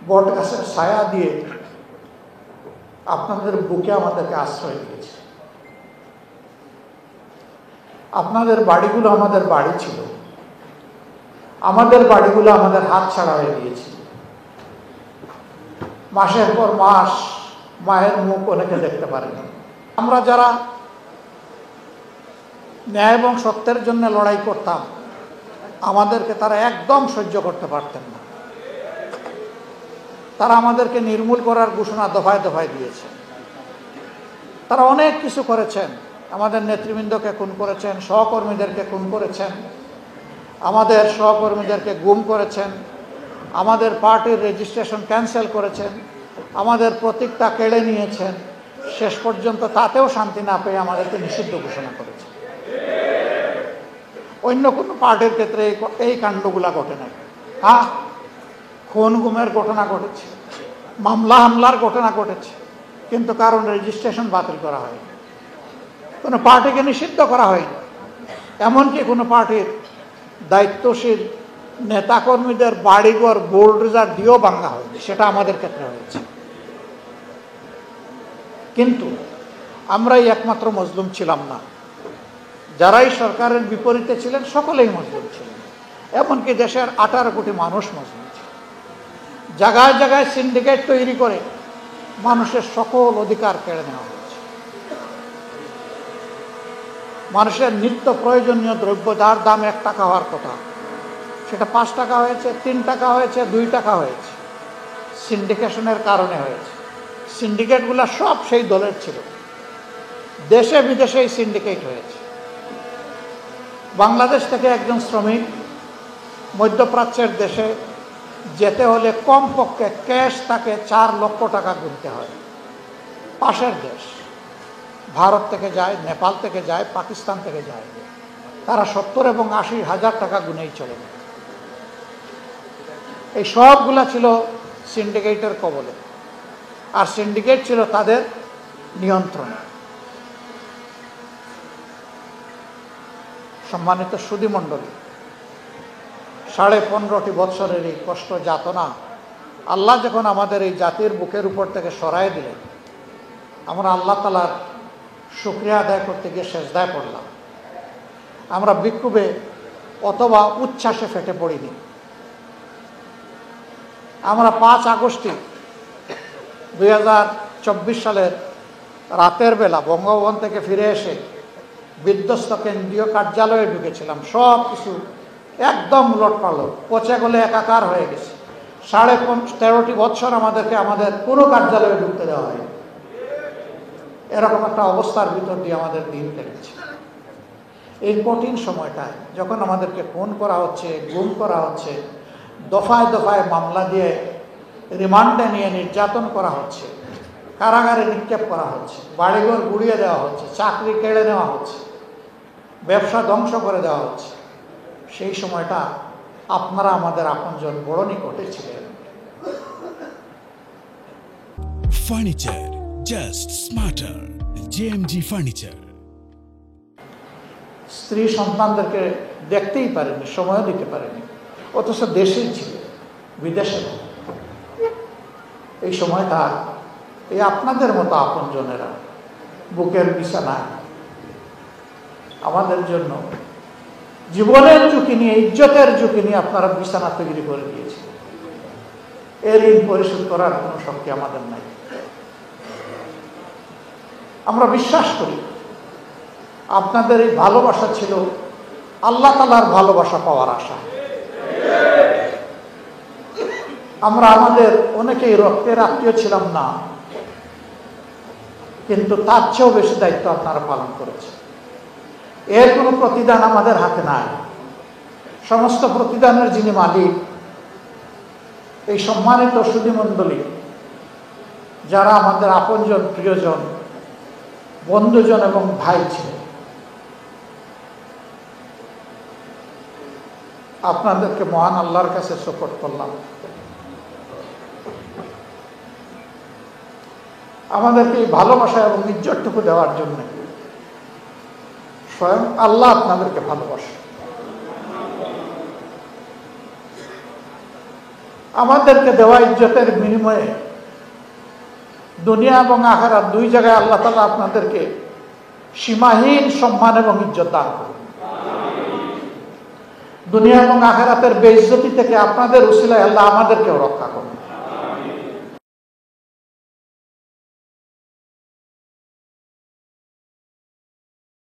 বট গাছের ছায়া দিয়ে আপনাদের বুকে আমাদেরকে আশ্রয় দিয়েছে। আপনাদের বাড়িগুলো আমাদের বাড়ি ছিল, আমাদের বাড়িগুলো আমাদের হাত ছাড়া হয়ে গিয়েছিল। মাসের পর মাস মায়ের মুখ অনেকে দেখতে পারেনি। আমরা যারা ন্যায় এবং সত্যের জন্য লড়াই করতাম, আমাদেরকে তারা একদম সহ্য করতে পারতেন না। তারা আমাদেরকে নির্মূল করার ঘোষণা দফায় দফায় দিয়েছে। তারা অনেক কিছু করেছেন, আমাদের নেতৃবৃন্দকে খুন করেছেন, সহকর্মীদেরকে খুন করেছেন, আমাদের সহকর্মীদেরকে গুম করেছেন, আমাদের পার্টির রেজিস্ট্রেশন ক্যান্সেল করেছেন, আমাদের প্রতীকটা কেড়ে নিয়েছেন। শেষ পর্যন্ত তাতেও শান্তি না পেয়ে আমাদেরকে নিষিদ্ধ ঘোষণা করেছে। অন্য কোনো পার্টির ক্ষেত্রে এই কাণ্ডগুলা ঘটে নাই। হ্যাঁ, খুন গুমের ঘটনা ঘটেছে, মামলা হামলার ঘটনা ঘটেছে, কিন্তু কারণ রেজিস্ট্রেশন বাতিল করা হয়নি, কোনো পার্টিকে নিষিদ্ধ করা হয়নি। এমনকি কোনো পার্টির দায়িত্বশীল নেতাকর্মীদের বাড়িঘর বোল্ডোজার দিয়েও ভাঙা হয়নি, সেটা আমাদের ক্ষেত্রে হয়েছে। কিন্তু আমরাই একমাত্র মজলুম ছিলাম না, যারাই সরকারের বিপরীতে ছিলেন সকলেই মজলুম ছিলেন। এমনকি দেশের 18 কোটি মানুষ মজলুম ছিল। জায়গায় জায়গায় সিন্ডিকেট তৈরি করে মানুষের সকল অধিকার কেড়ে নেওয়া হয়েছে। মানুষের নিত্য প্রয়োজনীয় দ্রব্য যার দাম 1 টাকা হওয়ার কথা, সেটা 5 টাকা হয়েছে, 3 টাকা হয়েছে, 2 টাকা হয়েছে। সিন্ডিকেশনের কারণে হয়েছে। সিন্ডিকেটগুলো সব সেই দলের ছিল, দেশে বিদেশে এই সিন্ডিকেট হয়েছে। বাংলাদেশ থেকে একজন শ্রমিক মধ্যপ্রাচ্যের দেশে যেতে হলে কমপক্ষে ক্যাশ তাকে 4 লক্ষ টাকা গুনতে হয়। পাশের দেশ ভারত থেকে যায়, নেপাল থেকে যায়, পাকিস্তান থেকে যায়, তারা 70 এবং 80 হাজার টাকা গুনেই চলে যায়। এই সবগুলা ছিল সিন্ডিকেটের কবলে, আর সিন্ডিকেট ছিল তাদের নিয়ন্ত্রণে। সম্মানিত সুধীমণ্ডলী, 15.5 বৎসরের এই কষ্ট যাতনা আল্লাহ যখন আমাদের এই জাতির বুকের উপর থেকে সরাই দিলেন, আমরা আল্লাহ তাআলার শুকরিয়া আদায় করতে গিয়ে সেজদায় পড়লাম। আমরা বিক্ষোভে অথবা উচ্ছ্বাসে ফেটে পড়িনি। আমরা 5 আগস্টে 2024 সালের রাতের বেলা বঙ্গভবন থেকে ফিরে এসে বিধ্বস্ত কেন্দ্রীয় কার্যালয়ে ঢুকেছিলাম। সব কিছু একদম উলটপালট, পচে গলে একাকার হয়ে গেছে। 13.5 বৎসর আমাদেরকে আমাদের পুরো কার্যালয়ে ঢুকতে দেওয়া হয়নি। এরকম একটা অবস্থার ভিতর দিয়ে আমাদের দিন কেটেছে। এই কঠিন সময়টায় যখন আমাদেরকে খুন করা হচ্ছে, গুম করা হচ্ছে, দফায় দফায় মামলা দিয়ে রিমান্ডে নিয়ে নির্যাতন করা হচ্ছে, কারাগারে নিক্ষেপ করা হচ্ছে, বাড়িঘর গুড়িয়ে দেওয়া হচ্ছে, চাকরি কেড়ে নেওয়া হচ্ছে, ব্যবসা ধ্বংস করে দেওয়া হচ্ছে, সেই সময়টা আপনারা আমাদের আপনজন বড় নিকটে ছিলেন। Furniture just smarter, JMG furniture. স্ত্রী সন্তানদেরকে দেখতেই পারেনি, সময়ও দিতে পারেনি, অথচ দেশেই ছিল, বিদেশে। এই সময়টা এই আপনাদের মতো আপনজনেরা বুকের বিছানায় আমাদের জন্য জীবনের ঝুঁকি নিয়ে, ইজ্জতের ঝুঁকি নিয়ে আপনারা বিছানা তৈরি করে দিয়েছেন। এর ঋণ পরিশোধ করার কোনো শক্তি আমাদের নাই। আমরা বিশ্বাস করি আপনাদের এই ভালোবাসা ছিল আল্লাহ তাআলার ভালোবাসা পাওয়ার আশা। আমরা আমাদের অনেকেই রক্তের আত্মীয় ছিলাম না, কিন্তু তার চেয়েও বেশি দায়িত্ব আপনারা পালন করেছেন। এর কোনো প্রতিদান আমাদের হাতে নাই। সমস্ত প্রতিদানের যিনি মালিক, এই সম্মানিত সুধীমণ্ডলী, যারা আমাদের আপনজন, প্রিয়জন, বন্ধুজন এবং ভাই ছিলেন, আপনাদেরকে মহান আল্লাহর কাছে সুপারত করলাম। আমাদেরকে এই ভালোবাসা এবং ইজ্জতটুকু দেওয়ার জন্য স্বয়ং আল্লাহ আপনাদেরকে ভালোবাসে। আমাদেরকে দেওয়া ইজ্জতের বিনিময়ে দুনিয়া এবং আখিরাত দুই জায়গায় আল্লাহ তাআলা আপনাদেরকে সীমাহীন সম্মান এবং ইজ্জত দান করুন। দুনিয়া এবং আখিরাতের বেইজ্জতি থেকে আপনাদের উসিলায় আল্লাহ আমাদেরকেও রক্ষা করুন।